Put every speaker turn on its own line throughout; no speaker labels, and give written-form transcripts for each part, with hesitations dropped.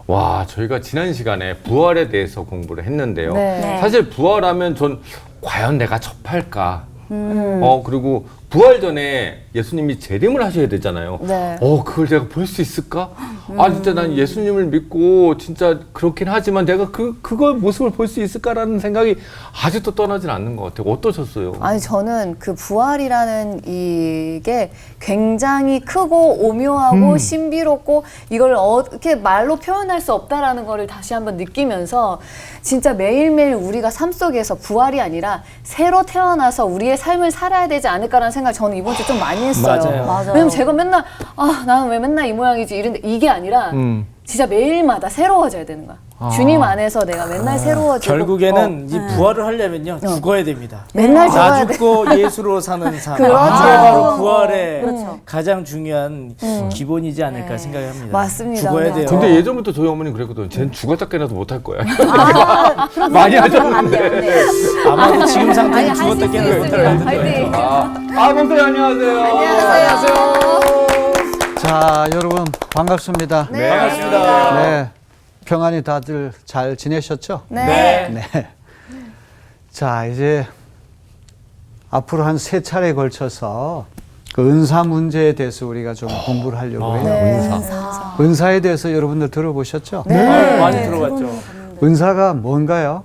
와, 저희가 지난 시간에 부활에 대해서 공부를 했는데요.
네.
사실 부활하면 전 과연 내가 접할까? 그리고 부활 전에 예수님이 재림을 하셔야 되잖아요.
네.
그걸 내가 볼 수 있을까? 진짜 난 예수님을 믿고 진짜 그렇긴 하지만 내가 그걸 모습을 볼 수 있을까라는 생각이 아직도 떠나질 않는 것 같아요. 어떠셨어요?
아니 저는 그 부활이라는 이게 굉장히 크고 오묘하고 신비롭고 이걸 어떻게 말로 표현할 수 없다라는 거를 다시 한번 느끼면서 진짜 매일매일 우리가 삶 속에서 부활이 아니라 새로 태어나서 우리의 삶을 살아야 되지 않을까라는 생각을 저는 이번 주 좀 많이 했어요.
맞아요.
왜냐면 제가 맨날 나는 왜 맨날 이 모양이지 이런데 이게 아니라 진짜 매일마다 새로워져야 되는 거야. 주님 안에서 내가 맨날 새로워지고
결국에는 이 부활을 하려면요 죽어야 됩니다.
맨날
나
죽어야 돼.
죽고 예수로 사는 삶.
그렇죠.
이게 바로 부활의
그렇죠.
가장 중요한 기본이지 않을까 생각합니다.
맞습니다.
죽어야 돼요.
근데 예전부터 저희 어머니는 그랬거든요. 쟤는 죽었다 깨나도 못할 거야. 많이 하셨는데.
아마도 지금 상태는
아니,
죽었다
하실 수
깨는
있습니다. 화이팅.
목사님 안녕하세요.
안녕하세요.
자, 여러분 반갑습니다.
네.
반갑습니다.
네, 평안히 다들 잘 지내셨죠?
네.
네. 자, 이제 앞으로 한 3차례에 걸쳐서 그 은사 문제에 대해서 우리가 좀 공부를 하려고 해요.
은사.
은사에 대해서 여러분들 들어보셨죠?
많이 들어봤죠.
은사가 뭔가요?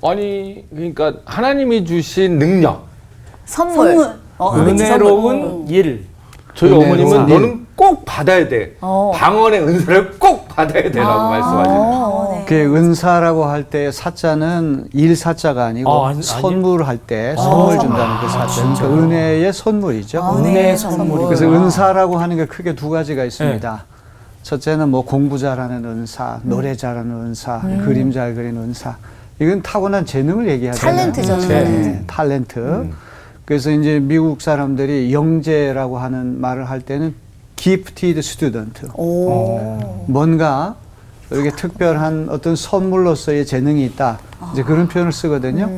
아니, 그러니까 하나님이 주신 능력.
선물.
은혜로운 일.
저희
은혜로운
어머님은
일.
너는 꼭 받아야 돼. 방언의 은사를 꼭 받아야 되라고 말씀하시네요.
그 은사라고 할 때 사자는 일 사자가 아니고
아니요?
선물할 때 선물 준다는 그 사자. 그러니까 은혜의 선물이죠.
은혜의 선물이.
그래서 은사라고 하는 게 크게 두 가지가 있습니다. 첫째는 뭐 공부 잘하는 은사, 노래 잘하는 은사, 그림 잘 그리는 은사. 이건 타고난 재능을 얘기하잖아요.
탤런트죠,
네, 탤런트. 그래서 이제 미국 사람들이 영재라고 하는 말을 할 때는 gifted student. 뭔가 이렇게 특별한 어떤 선물로서의 재능이 있다. 이제 그런 표현을 쓰거든요.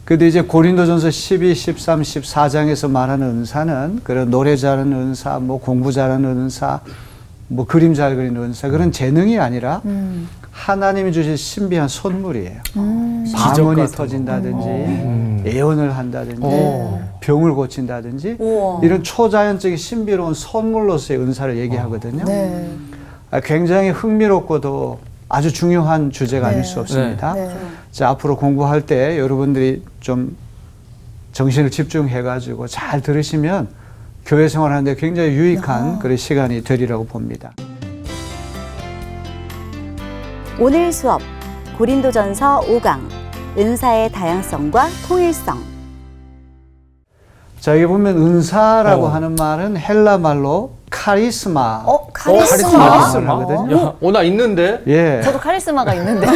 근데 이제 고린도전서 12, 13, 14장에서 말하는 은사는 그런 노래 잘하는 은사, 뭐 공부 잘하는 은사, 뭐 그림 잘 그리는 은사, 그런 재능이 아니라 하나님이 주신 신비한 선물이에요. 방언이 터진다든지 예언을 한다든지 병을 고친다든지 이런 초자연적인 신비로운 선물로서의 은사를 얘기하거든요. 굉장히 흥미롭고도 아주 중요한 주제가 아닐 수 없습니다. 자, 앞으로 공부할 때 여러분들이 좀 정신을 집중해가지고 잘 들으시면 교회 생활하는데 굉장히 유익한 그런 시간이 되리라고 봅니다.
오늘 수업 고린도전서 5강 은사의 다양성과 통일성.
자, 여기 보면 은사라고 하는 말은 헬라 말로 카리스마. 카리스마거든요.
나 있는데?
예.
저도 카리스마가 있는데.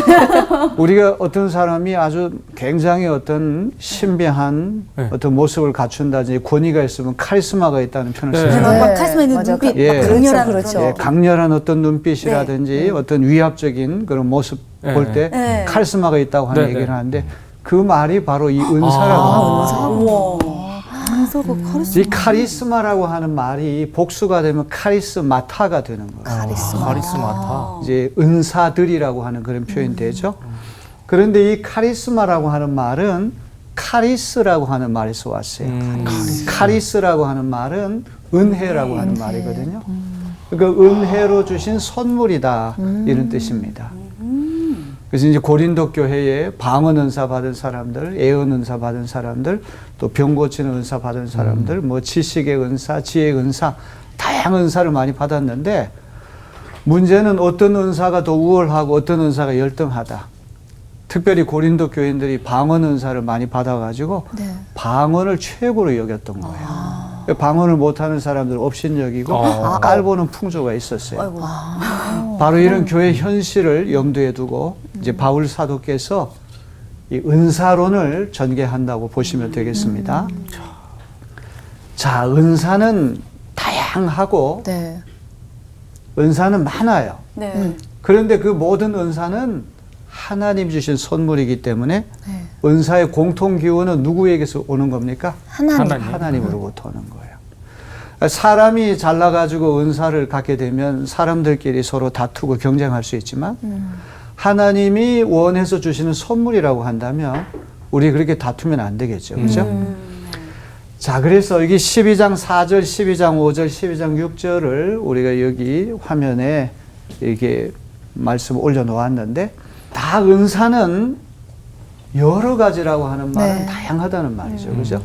우리가 어떤 사람이 아주 굉장히 어떤 신비한 어떤 모습을 갖춘다든지 권위가 있으면 카리스마가 있다는 표현을 쓰죠.
막 카리스마 있는 눈빛,
예.
강렬한
그렇죠.
예, 강렬한 어떤 눈빛이라든지 어떤 위압적인 그런 모습 볼 때 카리스마가 있다고 하는 얘기를 하는데 그 말이 바로 이 은사라고 합니다. 이 카리스마라고 하는 말이 복수가 되면 카리스마타가 되는 거예요.
카리스마타.
이제 은사들이라고 하는 그런 표현이 되죠. 그런데 이 카리스마라고 하는 말은 카리스라고 하는 말에서 왔어요. 카리스라고 하는 말은 은혜라고 하는 말이거든요. 그러니까 은혜로 주신 선물이다 이런 뜻입니다. 그래서 이제 고린도 교회에 방언 은사 받은 사람들, 예언 은사 받은 사람들, 또 병 고치는 은사 받은 사람들, 뭐 지식의 은사, 지혜의 은사, 다양한 은사를 많이 받았는데 문제는 어떤 은사가 더 우월하고 어떤 은사가 열등하다. 특별히 고린도 교인들이 방언 은사를 많이 받아가지고 방언을 최고로 여겼던 거예요. 방언을 못하는 사람들 업신여기고 깔보는 풍조가 있었어요. 바로 이런 교회 현실을 염두에 두고 이제 바울 사도께서 이 은사론을 전개한다고 보시면 되겠습니다. 자, 은사는 다양하고 은사는 많아요. 그런데 그 모든 은사는 하나님 주신 선물이기 때문에 은사의 공통 기원은 누구에게서 오는 겁니까? 하나님으로부터 오는 거예요. 사람이 잘나가지고 은사를 갖게 되면 사람들끼리 서로 다투고 경쟁할 수 있지만 하나님이 원해서 주시는 선물이라고 한다면 우리 그렇게 다투면 안 되겠죠. 그죠? 자, 그래서 여기 12장 4절, 12장 5절, 12장 6절을 우리가 여기 화면에 이렇게 말씀을 올려놓았는데 다 은사는 여러 가지라고 하는 말은
네.
다양하다는 말이죠. 그죠?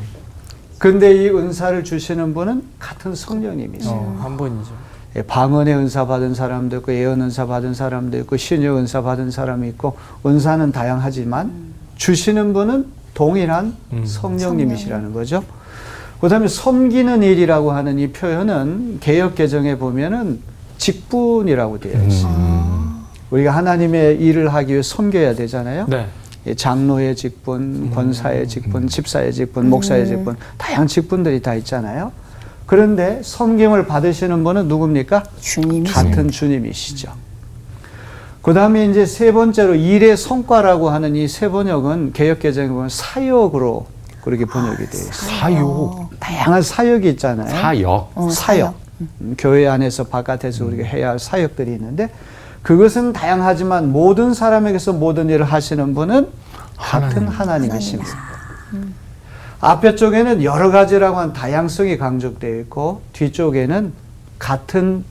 근데 이 은사를 주시는 분은 같은 성령님이세요.
한 분이죠.
예, 방언의 은사 받은 사람도 있고 예언 은사 받은 사람도 있고 신유 은사 받은 사람이 있고 은사는 다양하지만 주시는 분은 동일한 성령님이시라는 거죠. 그다음에 섬기는 일이라고 하는 이 표현은 개역 개정에 보면은 직분이라고 되어 있어요. 우리가 하나님의 일을 하기 위해 섬겨야 되잖아요.
네.
장로의 직분, 권사의 직분, 집사의 직분, 목사의 직분, 다양한 직분들이 다 있잖아요. 그런데 섬김을 받으시는 분은 누굽니까?
주님이시죠.
같은 주님이시죠. 그 다음에 이제 세 번째로 일의 성과라고 하는 이 세 번역은 개역개정에 보면 사역으로 그렇게 번역이 되어 있어요.
사역.
다양한 사역이 있잖아요.
사역.
사역. 교회 안에서 바깥에서 우리가 해야 할 사역들이 있는데 그것은 다양하지만 모든 사람에게서 모든 일을 하시는 분은 같은 하나님이십니다. 앞에 쪽에는 여러 가지라고 하는 다양성이 강조되어 있고 뒤쪽에는 같은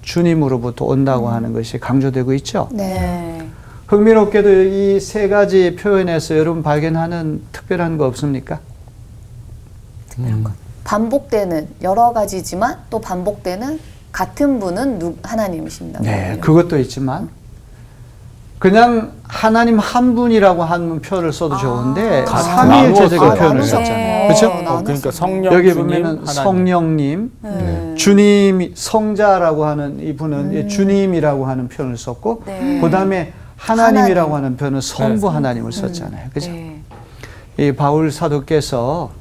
주님으로부터 온다고 하는 것이 강조되고 있죠.
네.
흥미롭게도 이 세 가지 표현에서 여러분 발견하는 특별한 거 없습니까?
반복되는 여러 가지지만 또 반복되는 같은 분은 하나님이십니다.
네, 그것도 있지만 그냥 하나님 한 분이라고 하는 표현을 써도 좋은데 삼위일체적인
나누어서
표현을
나누어서.
썼잖아요. 그렇죠?
그러니까 성령,
여기
주님,
보면은
하나님.
성령님,
네.
주님이 성자라고 하는 이분은 주님이라고 하는 표현을 썼고
네.
그다음에 하나님이라고 하는 표현은 성부
네.
하나님을 썼잖아요. 그죠?
네.
이 바울 사도께서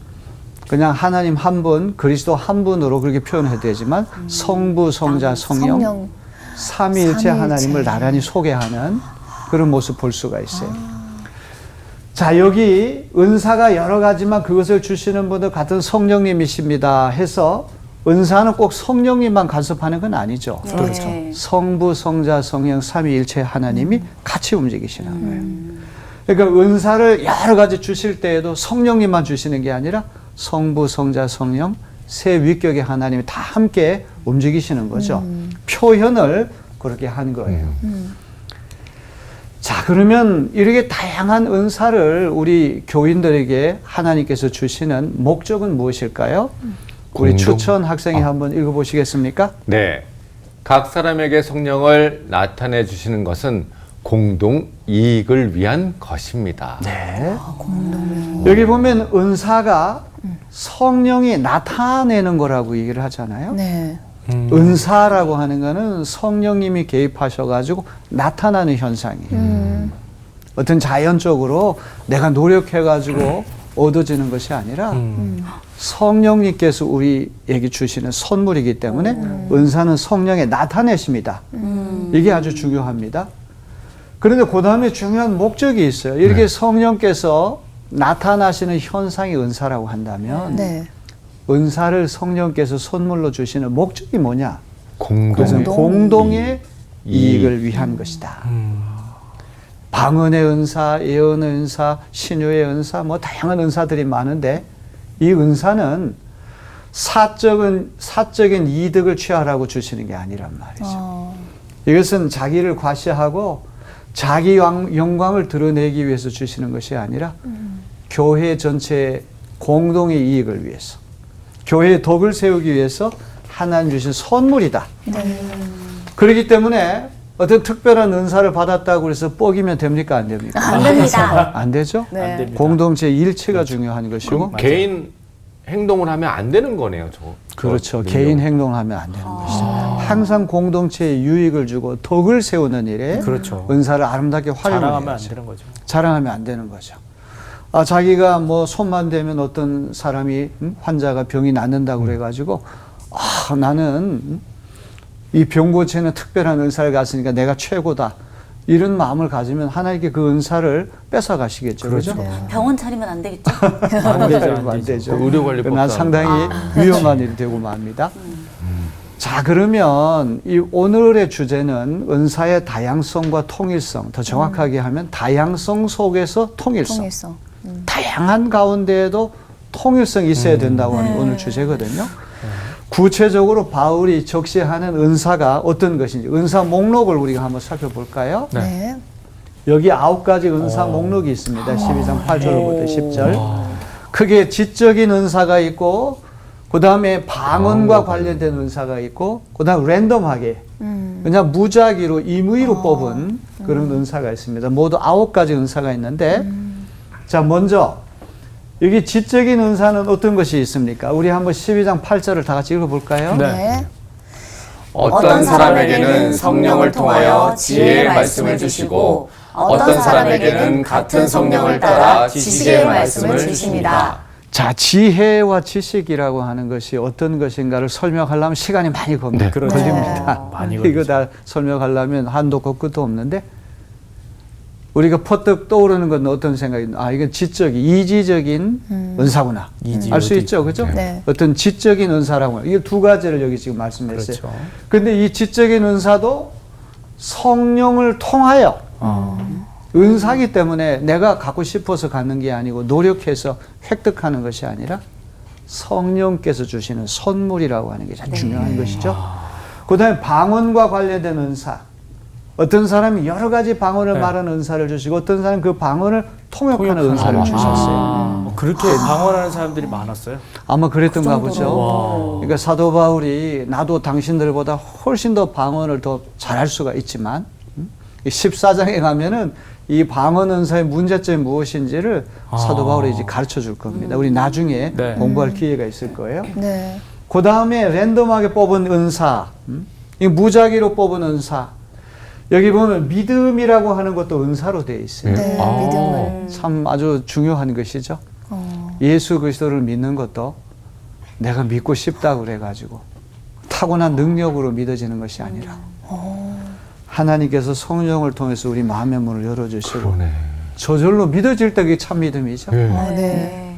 그냥 하나님 한 분, 그리스도 한 분으로 그렇게 표현해야 되지만 성부, 성자, 성령, 삼위일체 하나님을 나란히 소개하는 그런 모습 볼 수가 있어요. 자, 여기 은사가 여러 가지만 그것을 주시는 분도 같은 성령님이십니다 해서 은사는 꼭 성령님만 간섭하는 건 아니죠.
네.
그렇죠. 성부, 성자, 성령, 삼위일체 하나님이 같이 움직이시는 거예요. 그러니까 은사를 여러 가지 주실 때에도 성령님만 주시는 게 아니라 성부, 성자, 성령 세 위격의 하나님이 다 함께 움직이시는 거죠. 표현을 그렇게 한 거예요. 자, 그러면 이렇게 다양한 은사를 우리 교인들에게 하나님께서 주시는 목적은 무엇일까요? 우리 추천 학생이 한번 읽어보시겠습니까?
네. 각 사람에게 성령을 나타내 주시는 것은 공동 이익을 위한 것입니다.
네. 여기 보면 은사가 성령이 나타내는 거라고 얘기를 하잖아요.
네.
은사라고 하는 거는 성령님이 개입하셔가지고 나타나는 현상이에요. 어떤 자연적으로 내가 노력해가지고 얻어지는 것이 아니라 성령님께서 우리에게 주시는 선물이기 때문에 은사는 성령의 나타내십니다. 이게 아주 중요합니다. 그런데 그 다음에 중요한 목적이 있어요. 이렇게 성령께서 나타나시는 현상이 은사라고 한다면
네.
은사를 성령께서 선물로 주시는 목적이 뭐냐? 그것은
공동.
공동의 이익을 위한 것이다. 방언의 은사, 예언의 은사, 신유의 은사, 뭐 다양한 은사들이 많은데 이 은사는 사적인 이득을 취하라고 주시는 게 아니란 말이죠. 이것은 자기를 과시하고 자기 영광을 드러내기 위해서 주시는 것이 아니라 교회 전체의 공동의 이익을 위해서 교회의 덕을 세우기 위해서 하나님 주신 선물이다. 그렇기 때문에 어떤 특별한 은사를 받았다고 해서 뻑이면 됩니까? 안 됩니까?
안 됩니다.
안 되죠?
네.
안 됩니다.
공동체 일체가 중요한 것이고
개인 행동을 하면 안 되는 거네요, 저.
그렇죠.
저
개인
능력.
행동을 하면 안 되는 것이죠. 항상 공동체에 유익을 주고 덕을 세우는 일에
그렇죠.
은사를 아름답게 활용을
자랑하면 안
해야죠.
되는 거죠.
자랑하면 안 되는 거죠. 자기가 뭐 손만 대면 어떤 사람이 환자가 병이 낫는다고 그래가지고 나는 이 병 고치는 특별한 은사를 갔으니까 내가 최고다. 이런 마음을 가지면 하나님께 그 은사를 뺏어 가시겠죠. 그렇죠?
병원 차리면 안 되겠죠?
안 되죠, 안
안
되죠.
되죠.
그 의료관리법상.
그러나 상당히 위험한 일이 되고 맙니다. 자, 그러면 이 오늘의 주제는 은사의 다양성과 통일성, 더 정확하게 하면 다양성 속에서 통일성.
통일성.
다양한 가운데에도 통일성이 있어야 된다고 하는 게 오늘 주제거든요. 구체적으로 바울이 적시하는 은사가 어떤 것인지 은사 목록을 우리가 한번 살펴볼까요?
네.
네.
여기 9가지 은사 목록이 있습니다. 12장 8절부터 10절. 크게 지적인 은사가 있고 그 다음에 방언과 관련된 은사가 있고 그 다음 랜덤하게 그냥 무작위로 임의로 뽑은 그런 은사가 있습니다. 모두 9가지 은사가 있는데 자, 먼저 여기 지적인 은사는 어떤 것이 있습니까? 우리 한번 12장 8절을 다 같이 읽어볼까요?
네.
어떤 사람에게는 성령을 통하여 지혜의 말씀을 주시고 어떤 사람에게는 같은 성령을 따라 지식의 말씀을 주십니다.
자, 지혜와 지식이라고 하는 것이 어떤 것인가를 설명하려면 시간이 많이
네.
걸립니다.
많이
이거
걸리죠.
다 설명하려면 한도 없고 끝도 없는데 우리가 퍼뜩 떠오르는 건 어떤 생각이 이건 지적이 이지적인 은사구나 알 수 있죠, 그죠?
네.
어떤 지적인 은사라고 이게 두 가지를 여기 지금 말씀했어요.
그렇죠.
그런데 이 지적인 은사도 성령을 통하여 은사기 때문에 내가 갖고 싶어서 갖는 게 아니고 노력해서 획득하는 것이 아니라 성령께서 주시는 선물이라고 하는 게 가장 중요한 것이죠. 그 다음에 방언과 관련된 은사. 어떤 사람이 여러 가지 방언을 말하는 은사를 주시고 어떤 사람은 그 방언을 통역하는 은사를 주셨어요.
그렇게 방언하는 사람들이 많았어요?
아마 그랬던가 보죠. 그러니까 사도 바울이 나도 당신들보다 훨씬 더 방언을 더 잘할 수가 있지만 14장에 가면은 이 방언 은사의 문제점이 무엇인지를 사도 바울이 이제 가르쳐 줄 겁니다. 우리 나중에
네.
공부할 기회가 있을 거예요.
네.
그 다음에 랜덤하게 뽑은 은사, 이 무작위로 뽑은 은사. 여기 보면 믿음이라고 하는 것도 은사로 되어 있어요.
네. 믿음을.
참 아주 중요한 것이죠. 예수 그리스도를 믿는 것도 내가 믿고 싶다고 그래가지고 타고난 능력으로 믿어지는 것이 아니라 하나님께서 성령을 통해서 우리 마음의 문을 열어주시고
그러네.
저절로 믿어질 때 그게 참 믿음이죠.
네.
네.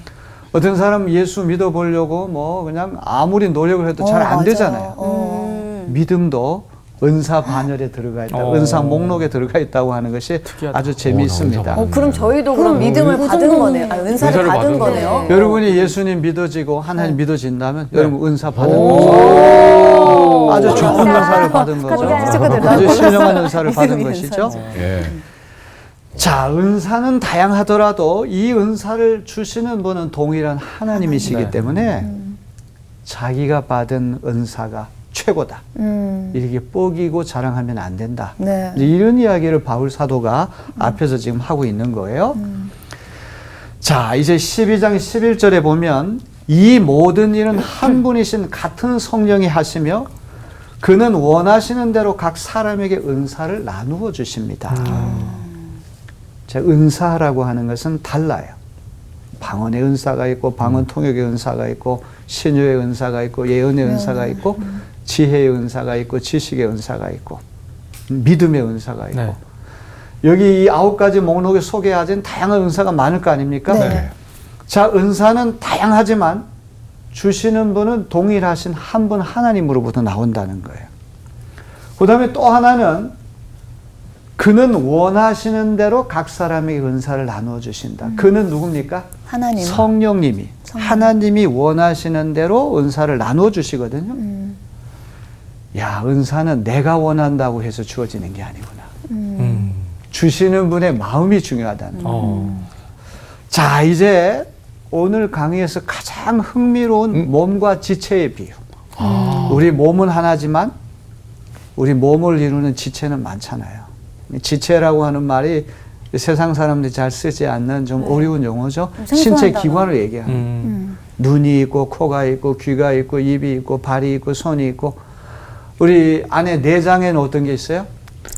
어떤 사람은 예수 믿어보려고 뭐 그냥 아무리 노력을 해도 잘 안
맞아요.
되잖아요. 믿음도 은사 반열에 들어가 있다, 은사 목록에 들어가 있다고 하는 것이
특이하다.
아주 재미있습니다.
그럼 저희도 그럼 믿음을 받은 거네요. 은사를
은사를
받은
받은
거네요.
거예요.
여러분이 예수님 믿어지고 하나님 믿어진다면 여러분 은사 받은 거죠. 아주 좋은 은사를 받은 거죠. 아주 신령한 은사를 받은 것이죠.
예.
자, 은사는 다양하더라도 이 은사를 주시는 분은 동일한 하나님이시기 때문에 자기가 받은 은사가 최고다. 이렇게 뽀기고 자랑하면 안 된다.
네.
이제 이런 이야기를 바울 사도가 앞에서 지금 하고 있는 거예요. 자, 이제 12장 11절에 보면 이 모든 일은 한 분이신 같은 성령이 하시며 그는 원하시는 대로 각 사람에게 은사를 나누어 주십니다. 자, 은사라고 하는 것은 달라요. 방언의 은사가 있고 방언 통역의 은사가 있고 신유의 은사가 있고 예언의 은사가 있고 지혜의 은사가 있고 지식의 은사가 있고 믿음의 은사가 있고
네.
여기 이 9가지 목록에 소개하진 다양한 은사가 많을 거 아닙니까?
네.
자, 은사는 다양하지만 주시는 분은 동일하신 한 분 하나님으로부터 나온다는 거예요. 그 다음에 또 하나는 그는 원하시는 대로 각 사람에게 은사를 나누어 주신다. 그는 누굽니까?
하나님.
성령님이. 하나님이 원하시는 대로 은사를 나누어 주시거든요. 야, 은사는 내가 원한다고 해서 주어지는 게 아니구나. 주시는 분의 마음이 중요하다는 거예요. 자, 이제 오늘 강의에서 가장 흥미로운 몸과 지체의 비유. 우리 몸은 하나지만 우리 몸을 이루는 지체는 많잖아요. 지체라고 하는 말이 세상 사람들이 잘 쓰지 않는 좀 어려운 용어죠. 신체 기관을 얘기하는. 눈이 있고 코가 있고 귀가 있고 입이 있고 발이 있고 손이 있고 우리 안에 내장에는 어떤 게 있어요?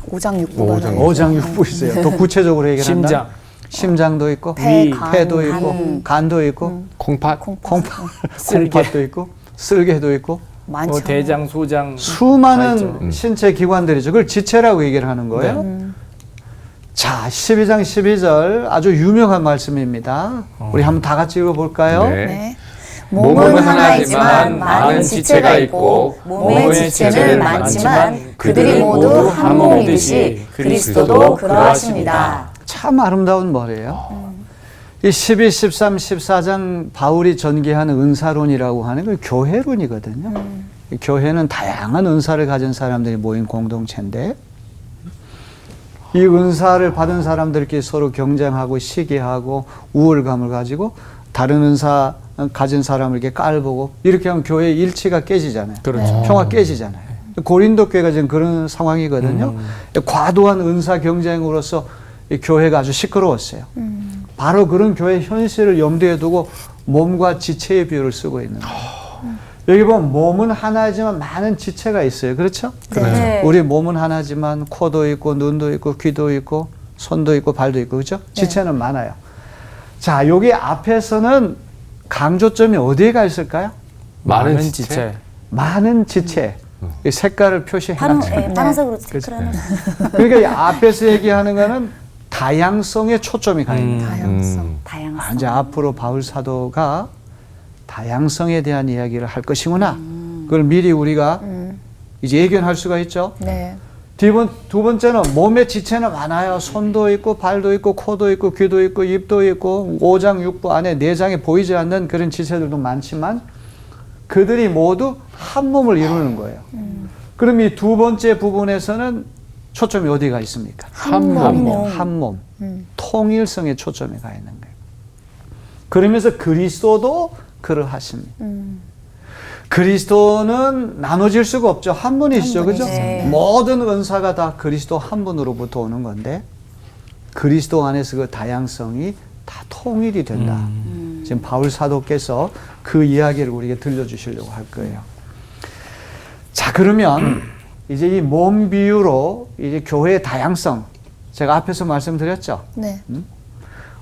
오장육부가
오장육부 있어요. 더 구체적으로 얘기한다.
심장.
심장도 있고
폐, 간,
폐도
간.
있고 간도 있고
콩팥.
콩팥도 있고 쓸개도 있고
많죠.
대장, 소장.
수많은
다 있죠.
신체 기관들이죠. 그걸 지체라고 얘기를 하는 거예요. 자, 12장 12절 아주 유명한 말씀입니다. 우리 한번 다 같이 읽어볼까요?
네.
네.
몸은 하나이지만 많은 지체가 있고 몸의 지체는 많지만 그들이 모두 한 몸이듯이 그리스도도 그러하십니다.
참 아름다운 말이에요. 이 12, 13, 14장 바울이 전개하는 은사론이라고 하는 건 교회론이거든요. 이 교회는 다양한 은사를 가진 사람들이 모인 공동체인데 이 은사를 받은 사람들끼리 서로 경쟁하고 시기하고 우월감을 가지고 다른 은사 가진 사람을 이렇게 깔보고 이렇게 하면 교회의 일치가 깨지잖아요.
그렇죠.
평화 깨지잖아요. 고린도 교회가 지금 그런 상황이거든요. 과도한 은사 경쟁으로서 이 교회가 아주 시끄러웠어요. 바로 그런 교회 현실을 염두에 두고 몸과 지체의 비유를 쓰고 있는 거예요. 여기 보면 몸은 하나지만 많은 지체가 있어요. 그렇죠?
네.
우리 몸은 하나지만 코도 있고 눈도 있고 귀도 있고 손도 있고 발도 있고 그렇죠? 지체는 많아요. 자, 여기 앞에서는 강조점이 어디에 있을까요?
많은 지체.
많은 지체. 이 색깔을 표시해 놨어요.
파란색으로 체크를 하는.
그러니까 이 앞에서 얘기하는 거는 다양성에 초점이 가 있는 거예요.
다양성.
다양성.
이제 앞으로 바울 사도가 다양성에 대한 이야기를 할 것이구나. 그걸 미리 우리가 이제 예견할 수가 있죠.
네.
두 번째는 몸의 지체는 많아요. 손도 있고 발도 있고 코도 있고 귀도 있고 입도 있고 오장 육부 안에 내장에 보이지 않는 그런 지체들도 많지만 그들이 모두 한 몸을 이루는 거예요. 그럼 이 두 번째 부분에서는 초점이 어디가 있습니까?
한
몸.
한 몸. 통일성에 초점이 가 있는 거예요. 그러면서 그리스도도 그러하십니다. 그리스도는 나눠질 수가 없죠. 한 분이시죠. 그죠?
네.
모든 은사가 다 그리스도 한 분으로부터 오는 건데 그리스도 안에서 그 다양성이 다 통일이 된다. 지금 바울 사도께서 그 이야기를 우리에게 들려주시려고 할 거예요. 자, 그러면 이제 이 몸 비유로 이제 교회의 다양성 제가 앞에서 말씀드렸죠.
네.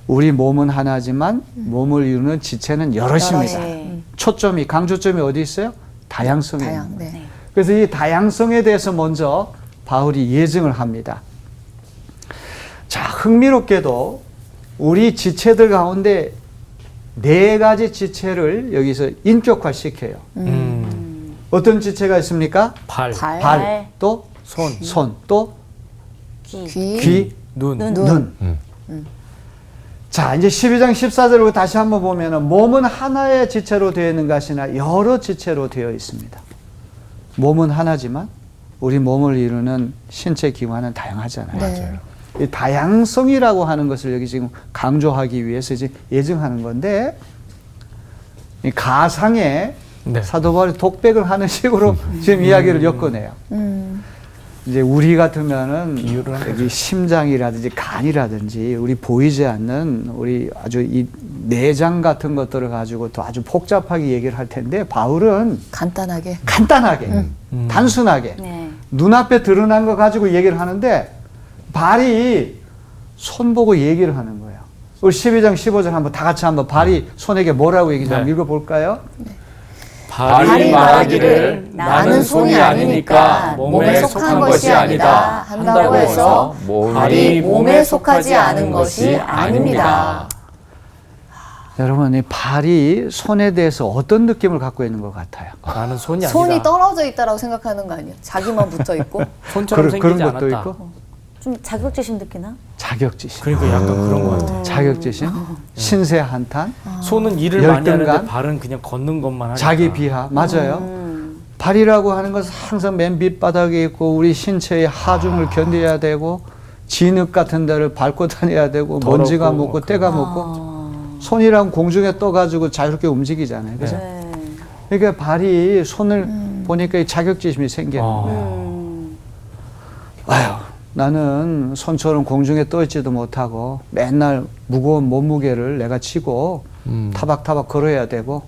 우리 몸은 하나지만 몸을 이루는 지체는 여럿입니다.
네.
초점이 강조점이 어디 있어요? 다양성에
다양.
있는 거예요.
네.
그래서 이 다양성에 대해서 먼저 바울이 예증을 합니다. 자, 흥미롭게도 우리 지체들 가운데 4가지 지체를 여기서 인격화시켜요. 어떤 지체가 있습니까?
발,
발, 또 손, 또
귀.
귀,
눈.
눈. 자, 이제 12장 14절로 다시 한번 보면은 몸은 하나의 지체로 되어 있는 것이나 여러 지체로 되어 있습니다. 몸은 하나지만 우리 몸을 이루는 신체 기관은 다양하잖아요.
네.
이 다양성이라고 하는 것을 여기 지금 강조하기 위해서 이제 예증하는 건데 이 가상에
네.
사도 바울이 독백을 하는 식으로 지금 이야기를 엮어내요. 이제 우리 같으면은
이유를 하는
여기 심장이라든지 간이라든지 우리 보이지 않는 우리 아주 이 내장 같은 것들을 가지고 또 아주 복잡하게 얘기를 할 텐데 바울은
간단하게.
단순하게
네.
눈앞에 드러난 거 가지고 얘기를 하는데 발이 손 보고 얘기를 하는 거예요. 우리 12장 15절 한번 다 같이 한번 발이 손에게 뭐라고 얘기하는지 한번 읽어볼까요?
발이 말하기를 나는 손이 아니니까 몸에 속한 것이 아니다 한다고 해서 발이 몸에 속하지 않은 것이 아닙니다.
여러분, 이 발이 손에 대해서 어떤 느낌을 갖고 있는 것 같아요?
나는 손이 아니다.
손이 떨어져 있다라고 생각하는 거 아니에요? 자기만 붙어 있고.
손처럼 생기지
그런
않았다.
것도 있고
좀 자격지심 느끼나?
자격지심.
그러니까 약간 그런 것 같아.
자격지심, 신세 한탄,
손은 일을 많이
열등감?
하는데 발은 그냥 걷는 것만 하니까.
자기 비하. 맞아요. 발이라고 하는 것은 항상 맨 밑바닥에 있고 우리 신체의 하중을 견뎌야 되고 진흙 같은 데를 밟고 다녀야 되고 먼지가
더럽고
묻고 때가 묻고 손이랑 공중에 떠가지고 자유롭게 움직이잖아요. 그죠?
네.
그러니까 발이 손을 보니까 이 자격지심이 생기는 거예요. 아유, 나는 손처럼 공중에 떠 있지도 못하고 맨날 무거운 몸무게를 내가 지고 타박타박 걸어야 되고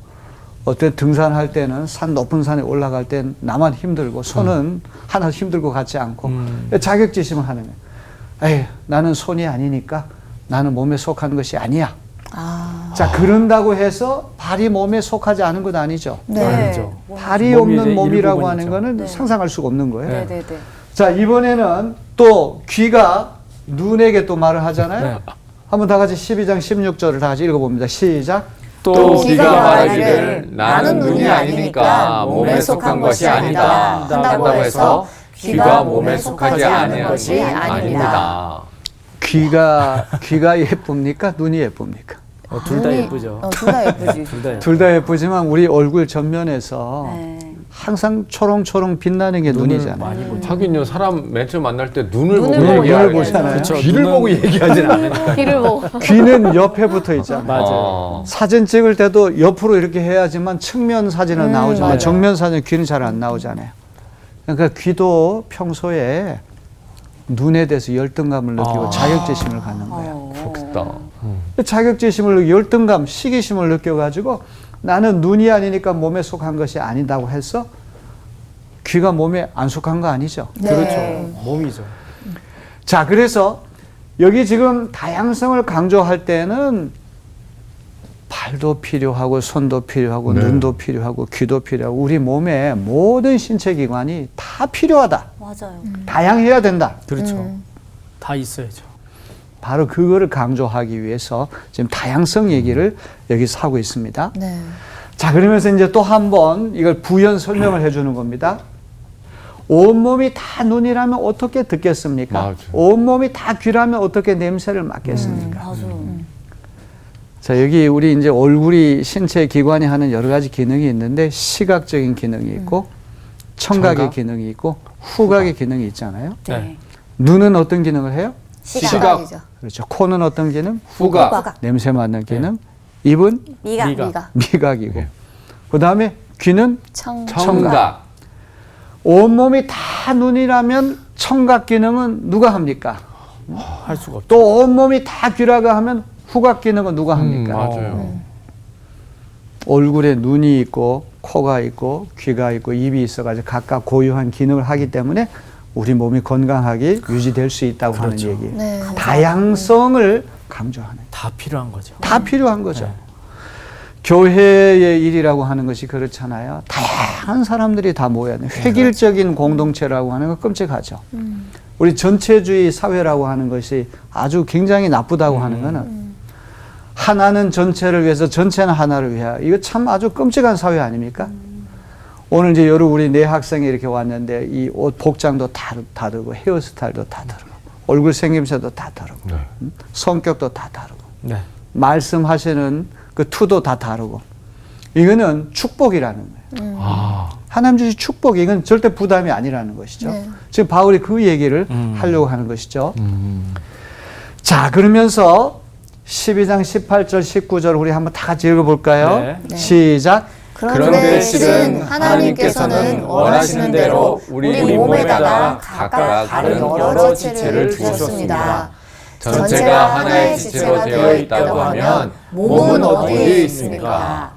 어떤 등산할 때는 산 높은 산에 올라갈 땐 나만 힘들고 손은 하나 힘들고 같지 않고 자격지심을 하는 거예요. 에이, 나는 손이 아니니까 나는 몸에 속하는 것이 아니야. 자, 그런다고 해서 발이 몸에 속하지 않은 건 아니죠.
네.
아니죠.
발이
몸이
없는
이제
몸이라고
일부분이죠.
하는 거는
네.
상상할 수가 없는 거예요.
네네네.
자, 이번에는 또 귀가 눈에게 또 말을 하잖아요.
네.
한번 다 같이 12장 16절을 다 같이 읽어봅니다. 시작.
또 귀가 말하기를 나는 눈이 아니니까 몸에 속한 것이 아니다 한다고 해서 귀가 몸에 속하지 않은 것이 아닙니다.
귀가 예쁩니까? 눈이 예쁩니까?
둘 다 예쁘죠.
둘 다 예쁘지.
둘 다 예쁘죠.
둘 다 예쁘지만 우리 얼굴 전면에서
네.
항상 초롱초롱 빛나는 게 눈이잖아요.
많이 보죠.
하긴요, 사람 맨 처음 만날 때 눈을 보고
눈을 보고
얘기하게.
보잖아요.
그쵸,
귀를
눈은-
보고 얘기하진 않으니까.
귀를 보고.
귀는 옆에 붙어 있잖아요.
맞아요.
사진 찍을 때도 옆으로 이렇게 해야지만 측면 사진은 나오지만
맞아요.
정면 사진 귀는 잘 안 나오잖아요. 그러니까 귀도 평소에 눈에 대해서 열등감을 느끼고 자격지심을 갖는 거예요.
그렇겠다.
자격지심을 느끼고 열등감, 시기심을 느껴가지고 나는 눈이 아니니까 몸에 속한 것이 아니다고 해서 귀가 몸에 안 속한 거 아니죠.
네.
그렇죠. 몸이죠.
자, 그래서 여기 지금 다양성을 강조할 때는 발도 필요하고 손도 필요하고
네.
눈도 필요하고 귀도 필요하고 우리 몸의 모든 신체 기관이 다 필요하다.
맞아요.
다양해야 된다.
그렇죠. 다 있어야죠.
바로 그거를 강조하기 위해서 지금 다양성 얘기를 여기서 하고 있습니다.
네.
자, 그러면서 이제 또 한 번 이걸 부연 설명을 해주는 겁니다. 온몸이 다 눈이라면 어떻게 듣겠습니까?
맞아요.
온몸이 다 귀라면 어떻게 냄새를 맡겠습니까?
맞아.
자, 여기 우리 이제 얼굴이 신체 기관이 하는 여러 가지 기능이 있는데 시각적인 기능이 있고 청각의
청각?
기능이 있고 후각의 기능이 있잖아요.
네.
눈은 어떤 기능을 해요?
시각이죠.
그렇죠. 코는 어떤 기능?
후각.
후각.
냄새 맡는 기능. 입은
미각.
미각.
미각이고.
네.
그 다음에 귀는
청각.
온몸이 다 눈이라면 청각 기능은 누가 합니까?
할 수가 없죠.
또 온몸이 다 귀라고 하면 후각 기능은 누가 합니까?
맞아요.
얼굴에 눈이 있고 코가 있고 귀가 있고 입이 있어가지고 각각 고유한 기능을 하기 때문에 우리 몸이 건강하게 유지될 수 있다고
그렇죠.
하는 얘기.
네.
다양성을 강조하는.
다 필요한 거죠.
다 필요한 거죠. 교회의 일이라고 하는 것이 그렇잖아요. 다양한 사람들이 다 모여야 돼요. 획일적인 공동체라고 하는 건 끔찍하죠. 우리 전체주의 사회라고 하는 것이 아주 굉장히 나쁘다고 하는 거는 하나는 전체를 위해서 전체는 하나를 위하여 이거 참 아주 끔찍한 사회 아닙니까? 오늘 이제 여러 우리 내 학생이 이렇게 왔는데 이 옷 복장도 다 다르고 헤어스타일도 다 다르고 얼굴 생김새도 다 다르고
네.
성격도 다 다르고
네.
말씀하시는 그 투도 다 다르고 이거는 축복이라는 거예요.
아,
하나님 주신 축복 이건 절대 부담이 아니라는 것이죠.
네.
지금 바울이 그 얘기를 하려고 하는 것이죠. 자, 그러면서 12장 18절 19절 우리 한번 다 같이 읽어볼까요?
네.
시작.
그런데 실은 하나님께서는 원하시는 대로 우리 몸에다가 각각 다른 여러 지체를 주셨습니다. 전체가 하나의 지체로 되어 있다고 하면 몸은 어디에 있습니까?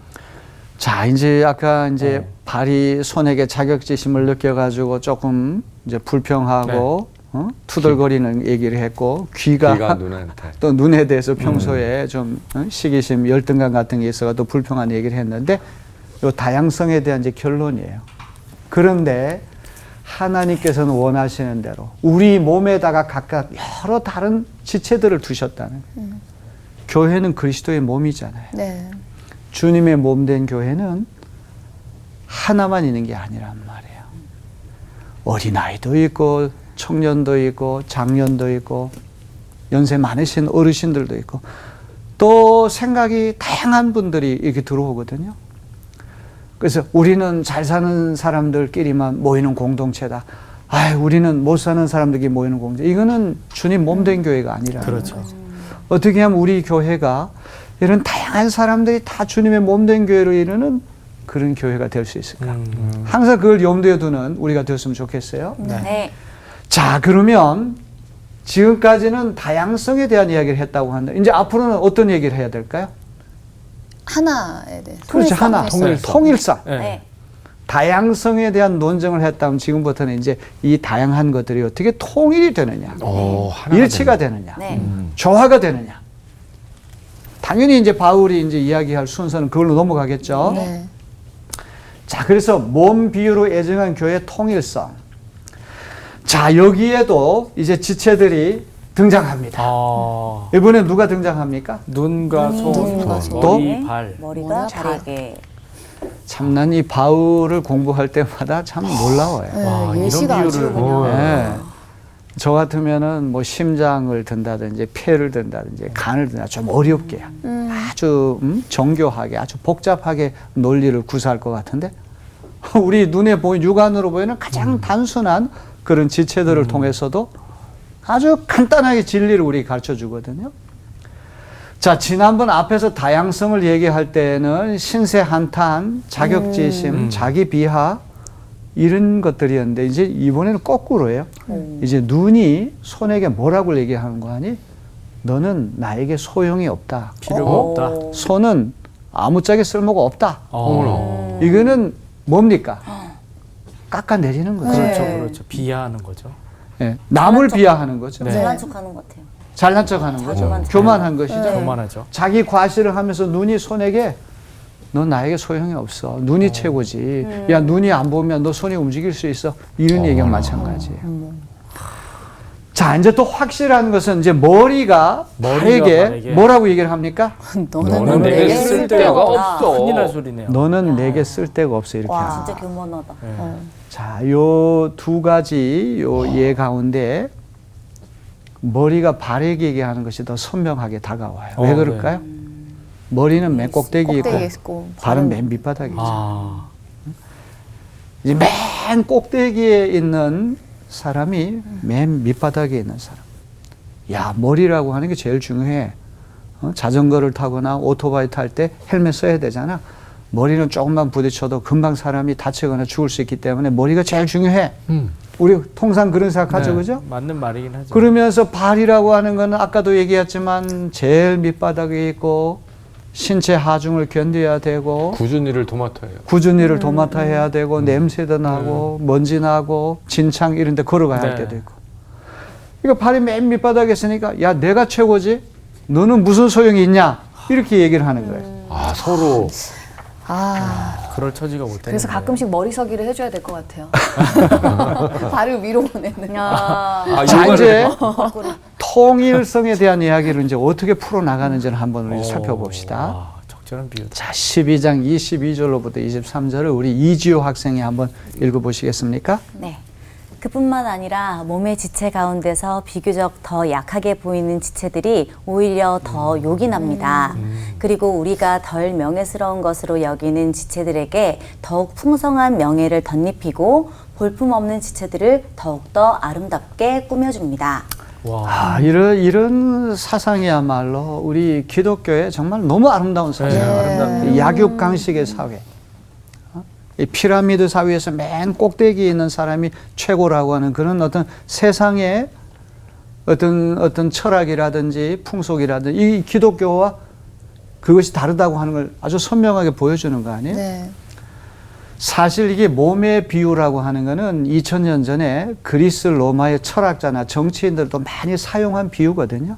자, 이제 아까 이제 발이 손에게 자격지심을 느껴가지고 조금 이제 불평하고 투덜거리는 얘기를 했고 귀가
눈한테.
또 눈에 대해서 평소에 좀 시기심, 열등감 같은 게 있어가 또 불평한 얘기를 했는데 요 다양성에 대한 이제 결론이에요. 그런데 하나님께서는 원하시는 대로 우리 몸에다가 각각 여러 다른 지체들을 두셨다는 거예요. 교회는 그리스도의 몸이잖아요.
네.
주님의 몸 된 교회는 하나만 있는 게 아니란 말이에요. 어린아이도 있고 청년도 있고 장년도 있고 연세 많으신 어르신들도 있고 또 생각이 다양한 분들이 이렇게 들어오거든요. 그래서 우리는 잘 사는 사람들끼리만 모이는 공동체다. 우리는 못 사는 사람들끼리 모이는 공동체. 이거는 주님 몸 된 교회가 아니라는
그렇죠.
거죠. 어떻게 하면 우리 교회가 이런 다양한 사람들이 다 주님의 몸 된 교회로 이르는 그런 교회가 될 수 있을까? 항상 그걸 염두에 두는 우리가 되었으면 좋겠어요.
네.
자, 그러면 지금까지는 다양성에 대한 이야기를 했다고 하는데 이제 앞으로는 어떤 얘기를 해야 될까요?
하나에 대해서.
그렇지, 하나. 통일성.
네.
네.
다양성에 대한 논쟁을 했다면 지금부터는 이제 이 다양한 것들이 어떻게 통일이 되느냐, 일치가 되느냐,
네.
조화가 되느냐. 당연히 이제 바울이 이제 이야기할 순서는 그걸로 넘어가겠죠.
네.
자, 그래서 몸 비유로 애정한 교회의 통일성. 자, 여기에도 이제 지체들이 등장합니다.
아,
이번에 누가 등장합니까?
눈과 손,
눈과 손.
머리, 발.
머리가
머리가
발에게.
참 난 이 바울을 공부할 때마다 참 놀라워요.
네,
와, 이런
예시가 아주
비유를.
그냥.
네. 저 같으면은 뭐 심장을 든다든지 폐를 든다든지 간을 든다 좀 어렵게 아주 정교하게 아주 복잡하게 논리를 구사할 것 같은데 우리 눈에 보이 육안으로 보이는 가장 단순한 그런 지체들을 통해서도 아주 간단하게 진리를 우리 가르쳐 주거든요. 자, 지난번 앞에서 다양성을 얘기할 때는 신세 한탄, 자격지심, 자기 비하 이런 것들이었는데 이제 이번에는 거꾸로예요. 이제 눈이 손에게 뭐라고 얘기하는 거 아니? 너는 나에게 소용이 없다.
필요가 없다.
손은 아무짝에 쓸모가 없다.
어.
이거는 뭡니까? 깎아내리는 거죠.
그렇죠,
네.
그렇죠. 비하하는 거죠.
예, 남을 비하하는 거죠.
네.
잘난 척하는 것 같아요.
잘난 척하는 거죠.
자기만
교만한 것이죠.
교만하죠.
자기 과시를 하면서 눈이 손에게 넌 나에게 소용이 없어. 눈이 최고지. 야, 눈이 안 보면 너 손이 움직일 수 있어. 이런 얘기가 마찬가지예요. 자, 이제 또 확실한 것은 이제 머리가 발에게
발에게
뭐라고 얘기를 합니까?
너는 내게 쓸데가 없어.
큰일 날 소리네요.
너는 내게 쓸데가 없어. 이렇게
와,
합니다.
진짜 교만하다.
네.
자, 요 두 가지 요 예 가운데 머리가 발에게 얘기하는 것이 더 선명하게 다가와요. 왜
네.
그럴까요? 머리는 맨 꼭대기에 있고
꼭대기에 있고
발은 맨 밑바닥에 있죠.
아,
이제 맨 꼭대기에 있는 사람이 맨 밑바닥에 있는 사람. 야, 머리라고 하는 게 제일 중요해. 자전거를 타거나 오토바이 탈 때 헬멧 써야 되잖아. 머리는 조금만 부딪혀도 금방 사람이 다치거나 죽을 수 있기 때문에 머리가 제일 중요해. 우리 통상 그런 생각하죠,
네,
그죠?
맞는 말이긴 하죠.
그러면서 발이라고 하는 거는 아까도 얘기했지만 제일 밑바닥에 있고 신체 하중을 견뎌야 되고
굳은 일을 도맡아요.
굳은 일을 도맡아 해야 되고 냄새도 나고 먼지 나고 진창 이런 데 걸어가야 할
네.
때도 있고 이거 발이 맨 밑바닥에 있으니까 야 내가 최고지 너는 무슨 소용이 있냐 이렇게 얘기를 하는 거예요.
아, 서로.
그럴 처지가 못 되는.
그래서 가끔씩 머리서기를 해줘야 될 것 같아요. 발을 위로 보내는.
아,
자
이거를-
이제 통일성에 대한 이야기를 이제 어떻게 풀어 나가는지를 한번 우리 살펴봅시다.
와, 적절한 비유다.
자 12장 22절로부터 23절을 우리 이지호 학생이 한번 읽어보시겠습니까?
네. 그뿐만 아니라 몸의 지체 가운데서 비교적 더 약하게 보이는 지체들이 오히려 더 욕이 납니다. 그리고 우리가 덜 명예스러운 것으로 여기는 지체들에게 더욱 풍성한 명예를 덧입히고 볼품없는 지체들을 더욱더 아름답게 꾸며줍니다.
와,
이런 사상이야말로 우리 기독교의 정말 너무 아름다운 사상이에요. 이 약육강식의 사회. 이 피라미드 사회에서 맨 꼭대기에 있는 사람이 최고라고 하는 그런 어떤 세상의 어떤 철학이라든지 풍속이라든지 이 기독교와 그것이 다르다고 하는 걸 아주 선명하게 보여주는 거 아니에요?
네.
사실 이게 몸의 비유라고 하는 거는 2000년 전에 그리스 로마의 철학자나 정치인들도 많이 사용한 비유거든요.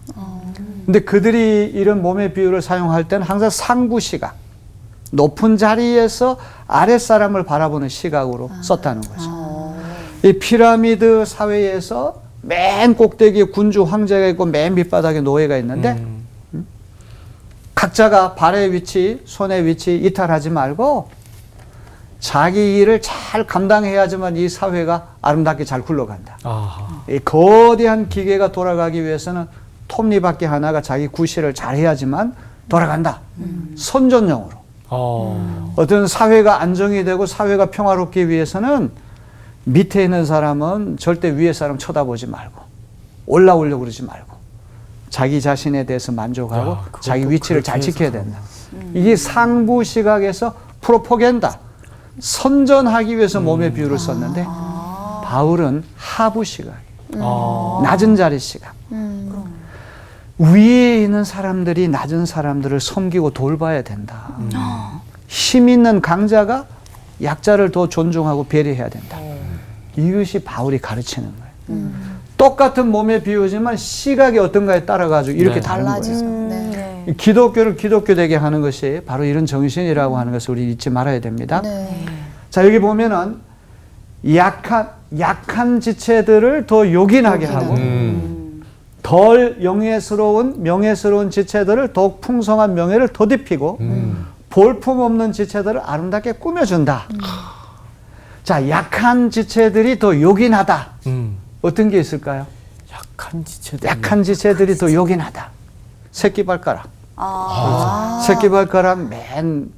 근데 그들이 이런 몸의 비유를 사용할 때는 항상 상부 시각, 높은 자리에서 아랫사람을 바라보는 시각으로 썼다는 거죠. 이 피라미드 사회에서 맨 꼭대기에 군주 황제가 있고 맨 밑바닥에 노예가 있는데 각자가 발의 위치, 손의 위치 이탈하지 말고 자기 일을 잘 감당해야지만 이 사회가 아름답게 잘 굴러간다.
아하.
이 거대한 기계가 돌아가기 위해서는 톱니바퀴 하나가 자기 구실을 잘 해야지만 돌아간다. 선전용으로. 어떤 사회가 안정이 되고 사회가 평화롭기 위해서는 밑에 있는 사람은 절대 위에 사람 쳐다보지 말고 올라오려고 그러지 말고 자기 자신에 대해서 만족하고
야, 그것도
자기 위치를 잘
그렇게
지켜야
해서
된다. 이게 상부 시각에서 프로포간다. 선전하기 위해서 몸의 비유를 썼는데 바울은 하부 시각, 낮은 자리 시각. 위에 있는 사람들이 낮은 사람들을 섬기고 돌봐야 된다. 힘 있는 강자가 약자를 더 존중하고 배려해야 된다. 이것이 바울이 가르치는 거예요. 똑같은 몸의 비유지만 시각이 어떤가에 따라 가지고 이렇게
네.
다른 거예요.
달라지죠. 네.
이 기독교를 기독교되게 하는 것이 바로 이런 정신이라고 하는 것을 우리 잊지 말아야 됩니다.
네.
자, 여기 보면은 약한 지체들을 더 요긴하게 하고 덜 명예스러운 지체들을 더욱 풍성한 명예를 덧입히고 볼품 없는 지체들을 아름답게 꾸며준다. 자, 약한 지체들이 더 요긴하다. 어떤 게 있을까요?
약한 지체들.
약한 지체들이 더 요긴하다. 새끼발가락. 새끼발가락 맨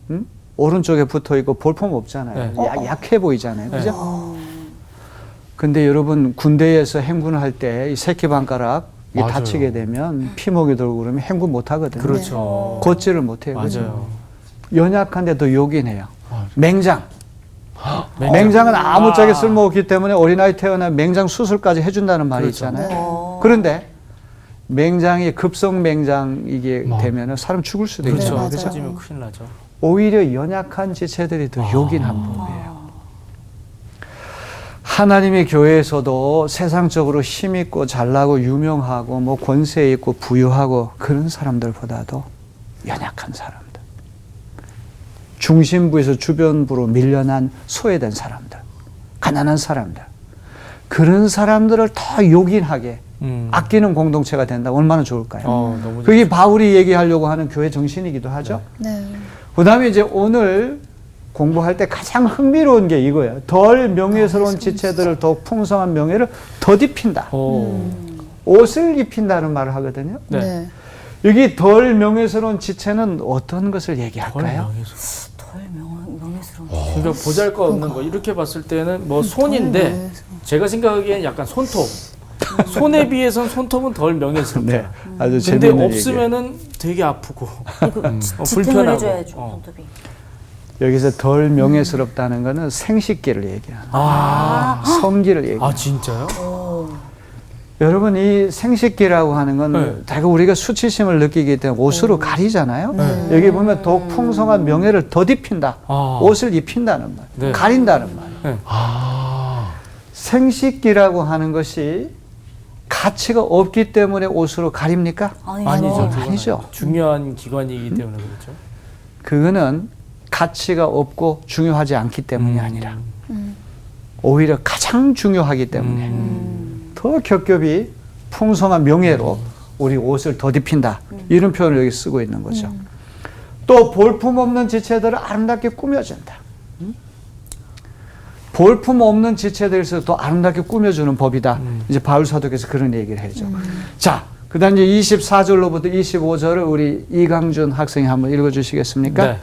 오른쪽에 붙어 있고 볼품 없잖아요.
네.
약해 보이잖아요. 그죠? 근데 여러분 군대에서 행군을 할 때 이 새끼발가락
맞아요.
다치게 되면 피목이 돌고 그러면 행군 못 하거든요.
그렇죠.
걷지를 못해요. 그죠?
맞아요.
연약한데 더 요긴해요. 맹장.
맹장.
맹장은 아무짝에 쓸모없기 때문에 어린아이 태어나면 맹장 수술까지 해준다는 말이
그렇죠.
있잖아요. 그런데 맹장이 급성 맹장이게 되면 사람 죽을 수도
그렇죠.
있잖아요.
맞아요.
터지면 큰일 나죠.
오히려 연약한 지체들이 더 요긴한 법이에요. 하나님의 교회에서도 세상적으로 힘있고 잘나고 유명하고 뭐 권세 있고 부유하고 그런 사람들보다도 연약한 사람들, 중심부에서 주변부로 밀려난 소외된 사람들, 가난한 사람들, 그런 사람들을 더 요긴하게 아끼는 공동체가 된다. 얼마나 좋을까요?
너무
그게 바울이 얘기하려고 하는 교회 정신이기도 하죠.
네.
그 다음에 이제 오늘 공부할 때 가장 흥미로운 게 이거예요. 덜 명예스러운 지체들을 더욱 풍성한 명예를 덧입힌다. 옷을 입힌다는 말을 하거든요.
네.
네.
여기 덜 명예스러운 지체는 어떤 것을 얘기할까요?
덜 명예스러운.
그러니까 보잘것없는 거 이렇게 봤을 때는 뭐 손인데 제가 생각하기엔 약간 손톱. 손에 비해선 손톱은 덜 명예스럽다.
네, 아주
근데
재밌는
없으면은 되게 아프고
지탱을
불편하고.
해줘야죠. 손톱이.
여기서 덜 명예스럽다는 것은 생식기를 얘기하는 성기를 얘기하는
아 진짜요?
여러분 이 생식기라고 하는 건
네.
대개 우리가 수치심을 느끼기 때문에 옷으로 가리잖아요. 여기 보면 더욱 풍성한 명예를 덧입힌다. 옷을 입힌다는 말,
네.
가린다는 말.
네.
생식기라고 하는 것이 가치가 없기 때문에 옷으로 가립니까?
아니죠. 그건
아니죠.
중요한 기관이기 때문에 그렇죠.
그거는 가치가 없고 중요하지 않기 때문이 아니라 오히려 가장 중요하기 때문에 더 겹겹이 풍성한 명예로 우리 옷을 덧입힌다. 이런 표현을 여기 쓰고 있는 거죠. 또 볼품 없는 지체들을 아름답게 꾸며준다. 볼품 없는 지체들에서 더 아름답게 꾸며주는 법이다. 이제 바울 사도께서 그런 얘기를 해죠. 자, 그 다음 이제 24절로부터 25절을 우리 이강준 학생이 한번 읽어주시겠습니까?
네.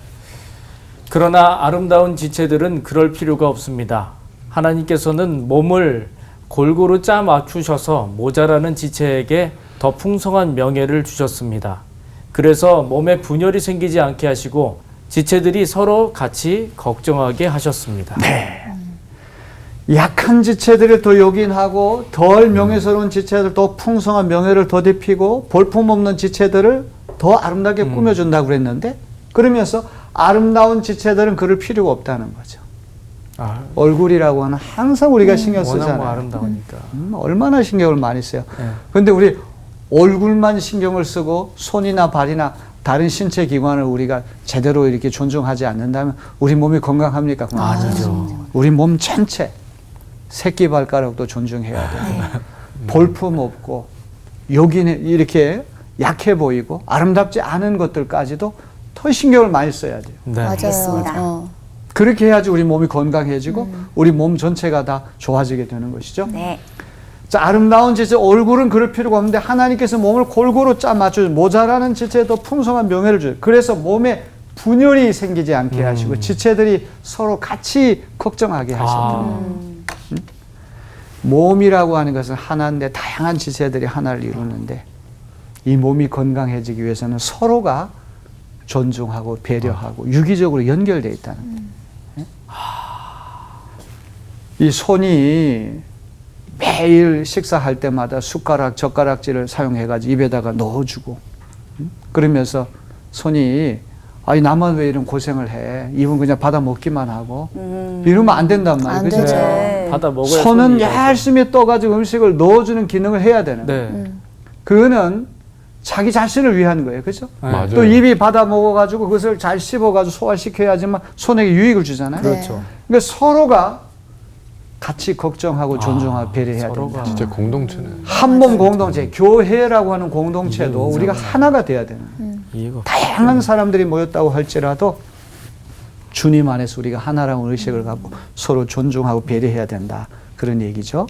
그러나 아름다운 지체들은 그럴 필요가 없습니다. 하나님께서는 몸을 골고루 짜 맞추셔서 모자라는 지체에게 더 풍성한 명예를 주셨습니다. 그래서 몸에 분열이 생기지 않게 하시고 지체들이 서로 같이 걱정하게 하셨습니다.
네. 약한 지체들을 더 요긴하고 덜 명예스러운 지체들 더 풍성한 명예를 덧입히고 볼품없는 지체들을 더 아름답게 꾸며준다고 그랬는데 그러면서 아름다운 지체들은 그럴 필요가 없다는 거죠. 얼굴이라고 하는 항상 우리가 신경
워낙
쓰잖아요.
뭐 아름다우니까.
얼마나 신경을 많이 써요.
네.
그런데 우리 얼굴만 신경을 쓰고 손이나 발이나 다른 신체 기관을 우리가 제대로 이렇게 존중하지 않는다면 우리 몸이 건강합니까?
아니죠.
우리 몸 전체 새끼 발가락도 존중해야 되고 볼품 없고 여기는 이렇게 약해 보이고 아름답지 않은 것들까지도 더 신경을 많이 써야 돼요.
네.
맞아요.
그렇게 해야지 우리 몸이 건강해지고 우리 몸 전체가 다 좋아지게 되는 것이죠.
네.
자, 아름다운 지체, 얼굴은 그럴 필요가 없는데 하나님께서 몸을 골고루 짜 맞춰서 모자라는 지체에 더 풍성한 명예를 줘요. 그래서 몸에 분열이 생기지 않게 하시고 지체들이 서로 같이 걱정하게 하셨다. 몸이라고 하는 것은 하나인데 다양한 지체들이 하나를 이루는데 이 몸이 건강해지기 위해서는 서로가 존중하고 배려하고 유기적으로 연결되어 있다는 거예요. 이 손이 매일 식사할 때마다 숟가락, 젓가락질을 사용해가지고 입에다가 넣어주고 그러면서 손이 아니 나만 왜 이런 고생을 해? 입은 그냥 받아 먹기만 하고 이러면 안 된단 말이에요.
안
그죠?
되죠.
네. 받아 먹어야
손은
손이
열심히 떠가지고 음식을 넣어주는 기능을 해야 되는 거예요.
네.
그거는 자기 자신을 위한 거예요. 그죠?
맞아요.
또 입이 받아 먹어가지고 그것을 잘 씹어가지고 소화시켜야지만 손에게 유익을 주잖아요.
그렇죠.
그러니까 서로가 같이 걱정하고 존중하고 배려해야 된다.
진짜 공동체는
한 몸 공동체, 교회라고 하는 공동체도 우리가 하나가 돼야 되는 거예요.
이해가
다양한 사람들이 모였다고 할지라도 주님 안에서 우리가 하나라는 의식을 갖고 서로 존중하고 배려해야 된다. 그런 얘기죠.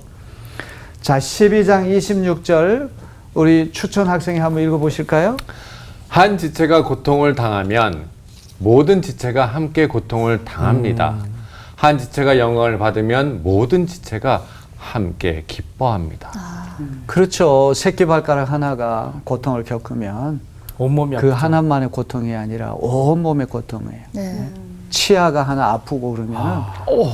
자, 12장 26절 우리 추천 학생이 한번 읽어보실까요?
한 지체가 고통을 당하면 모든 지체가 함께 고통을 당합니다. 한 지체가 영광을 받으면 모든 지체가 함께 기뻐합니다.
그렇죠. 새끼발가락 하나가 고통을 겪으면
온몸이
그
아프죠.
하나만의 고통이 아니라 온몸의 고통이에요.
네.
치아가 하나 아프고 그러면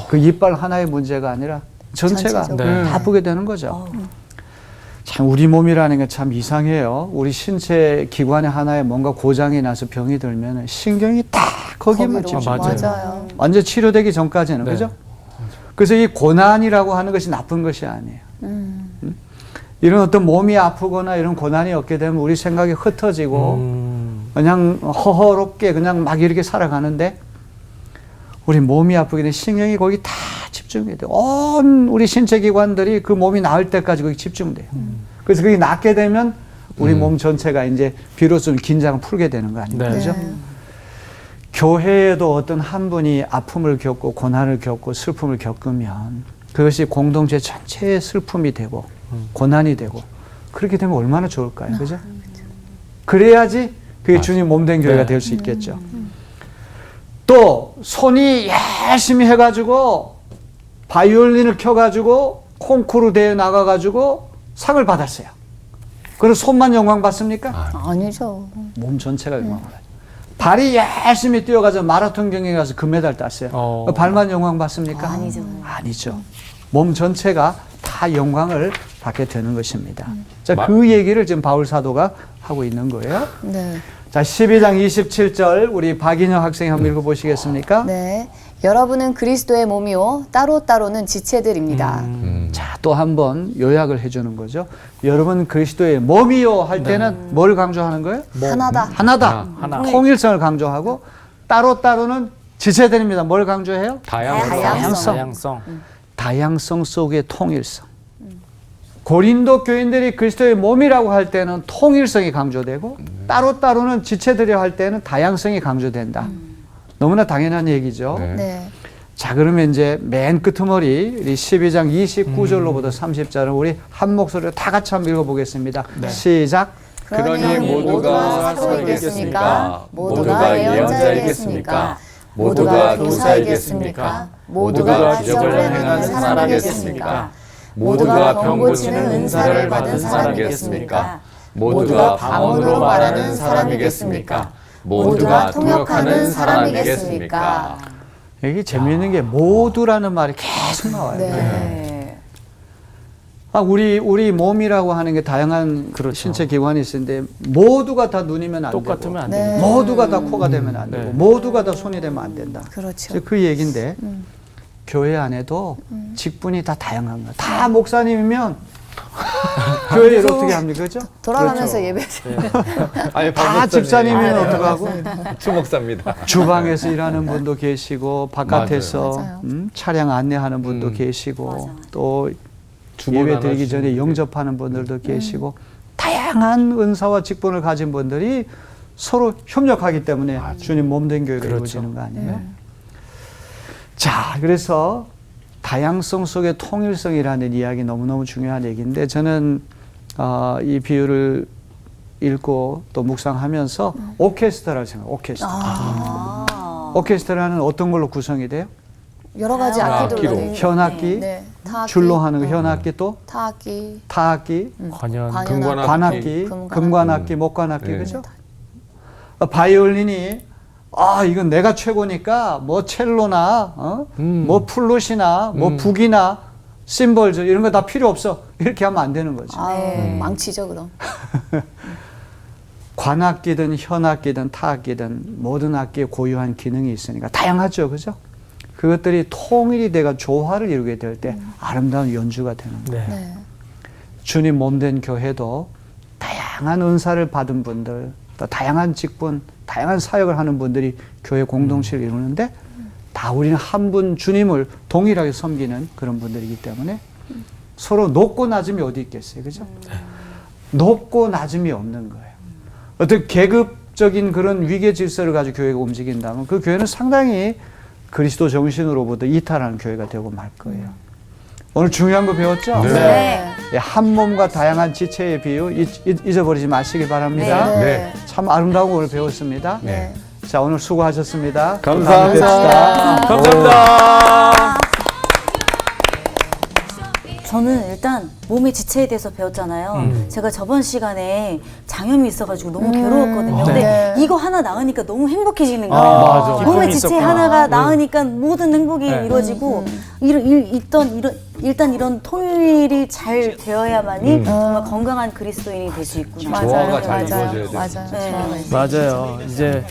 그 이빨 하나의 문제가 아니라 전체가
전체적으로.
다 아프게 되는 거죠. 참 우리 몸이라는 게 참 이상해요. 우리 신체 기관의 하나에 뭔가 고장이 나서 병이 들면 신경이 다 거기만
거기로.
집중돼요.
맞아요.
완전 치료되기 전까지는
네.
그죠? 그래서 이 고난이라고 하는 것이 나쁜 것이 아니에요. 이런 어떤 몸이 아프거나 이런 고난이 없게 되면 우리 생각이 흩어지고 그냥 허허롭게 그냥 막 이렇게 살아가는데 우리 몸이 아프게 되면 신경이 거기 다 집중이 돼요. 온 우리 신체 기관들이 그 몸이 나을 때까지 거기 집중돼요. 그래서 그게 낫게 되면 우리 몸 전체가 이제 비로소 좀 긴장을 풀게 되는 거 아닙니까?
네.
그죠? 교회에도 어떤 한 분이 아픔을 겪고 고난을 겪고 슬픔을 겪으면 그것이 공동체 전체의 슬픔이 되고 고난이 되고 그렇게 되면 얼마나 좋을까요? 그죠? 그래야지 그게 주님 몸된 교회가
네.
될 수 있겠죠. 또 손이 열심히 해가지고 바이올린을 켜가지고 콩쿠르 대회 나가가지고 상을 받았어요. 그럼 손만 영광 받습니까?
아니죠.
몸 전체가 영광을 받아요. 발이 열심히 뛰어가서 마라톤 경기에 가서 금메달 땄어요. 발만 영광 받습니까?
아니죠.
아니죠. 몸 전체가 다 영광을 받게 되는 것입니다. 자, 그 얘기를 지금 바울 사도가 하고 있는 거예요.
네.
자, 12장 27절 우리 박인영 학생이 한번 읽어보시겠습니까?
네. 여러분은 그리스도의 몸이요 따로따로는 지체들입니다.
자, 또 한번 요약을 해주는 거죠. 여러분 그리스도의 몸이요 할 때는 뭘 강조하는 거예요?
하나다.
하나다.
하나.
통일성을 강조하고 따로따로는 지체들입니다. 뭘 강조해요?
다양성.
다양성 속의 통일성. 고린도 교인들이 그리스도의 몸이라고 할 때는 통일성이 강조되고 따로따로는 지체들이라 할 때는 다양성이 강조된다. 너무나 당연한 얘기죠.
네.
네.
자, 그러면 이제 맨 끄트머리 우리 12장 29절로부터 30절은 우리 한 목소리로 다 같이 한번 읽어보겠습니다. 시작.
그러니 모두가 사도이겠습니까? 모두가 예언자이겠습니까? 모두가 교사이겠습니까? 모두가 기적을 행하는 사람이겠습니까? 모두가 병 고치는 은사를 받은 사람이겠습니까? 모두가 방언으로 말하는 사람이겠습니까? 모두가 통역하는 사람이겠습니까?
여기 재미있는 게 모두라는 말이 계속 나와요.
네.
우리 몸이라고 하는 게 다양한 신체 기관이 있는데 모두가 다 눈이면 안 되고
똑같으면 안
네.
됩니다.
모두가 다 코가 되면 안 되고 모두가 다 손이 되면 안 된다.
그렇죠.
그 얘기인데 교회 안에도 직분이 다 다양한 거야. 다 목사님이면 교회를 어떻게 합니까? 그죠?
돌아가면서
그렇죠.
예배.
아니,
다 집사님이면 어떡하고
추목사입니다.
주방에서 일하는 분도 계시고 바깥에서
맞아요.
차량 안내하는 분도 계시고
맞아.
또
주문
예배
하나
드리기 전에
주시는
영접하는 분들도 계시고 다양한 은사와 직분을 가진 분들이 서로 협력하기 때문에 주님 몸된 교회가
그렇죠.
이루어지는 거 아니에요? 자, 그래서 다양성 속의 통일성이라는 이야기 너무너무 중요한 얘기인데 저는 이 비유를 읽고 또 묵상하면서 오케스트라를 생각해요. 오케스트라. 오케스트라는 어떤 걸로 구성이 돼요?
여러 가지 악기들로
악기로.
돼 있는-
현악기,
네. 타악기,
줄로 하는 거 현악기 또
타악기,
타악기,
관현.
관현악기,
관악기,
금관악기.
금관악기, 목관악기
네.
그죠? 바이올린이 이건 내가 최고니까 뭐 첼로나 뭐 플룻이나 뭐 북이나 심벌즈 이런 거 다 필요 없어 이렇게 하면 안 되는 거죠.
망치죠 그럼.
관악기든 현악기든 타악기든 모든 악기에 고유한 기능이 있으니까 다양하죠, 그죠? 그것들이 통일이 돼가 조화를 이루게 될 때 아름다운 연주가 되는 거예요.
네.
네.
주님 몸된 교회도 다양한 은사를 받은 분들, 또 다양한 직분, 다양한 사역을 하는 분들이 교회 공동체를 이루는데 다 다 우리는 한 분 주님을 동일하게 섬기는 그런 분들이기 때문에 서로 높고 낮음이 어디 있겠어요, 그죠? 높고 낮음이 없는 거예요. 어떤 계급적인 그런 위계 질서를 가지고 교회가 움직인다면 그 교회는 상당히 그리스도 정신으로부터 이탈하는 교회가 되고 말 거예요. 오늘 중요한 거 배웠죠?
네.
예, 한 몸과 다양한 지체의 비유 잊어버리지 마시기 바랍니다.
네.
참 아름다운 걸 배웠습니다.
네.
자, 오늘 수고하셨습니다.
감사합니다.
다음에 뵙시다.
감사합니다.
저는 일단 몸의 지체에 대해서 배웠잖아요. 제가 저번 시간에 장염이 있어가지고 너무 괴로웠거든요. 근데
네.
이거 하나 나으니까 너무 행복해지는 거예요.
맞아.
몸의
기쁨이
지체
있었구나.
하나가 나으니까 모든 행복이
네.
이루어지고 일단 이런 토요일이 잘 되어야만이 정말 건강한 그리스도인이 될 수 있구나.
조화가 잘
맞아요.
이루어져야 돼요.
맞아요.
네.
조화가 있어요.
맞아요. 이제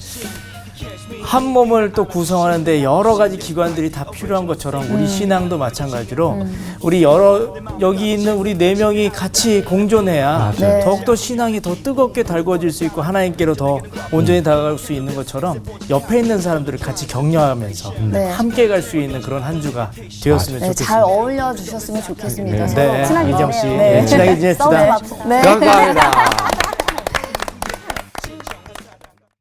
한 몸을 또 구성하는데 여러 가지 기관들이 다 필요한 것처럼 우리 신앙도 마찬가지로 우리 여기 있는 우리 4명이 같이 공존해야
네.
더욱더 신앙이 더 뜨겁게 달궈질 수 있고 하나님께로 더 온전히 다가갈 수 있는 것처럼 옆에 있는 사람들을 같이 격려하면서
네.
함께 갈 수 있는 그런 한 주가 되었으면
네,
좋겠습니다.
잘 어울려 주셨으면 좋겠습니다.
네,
서로.
이정 씨,
네.
친하게 지냅시다.
싸우지 맙시다.
네.
감사합니다.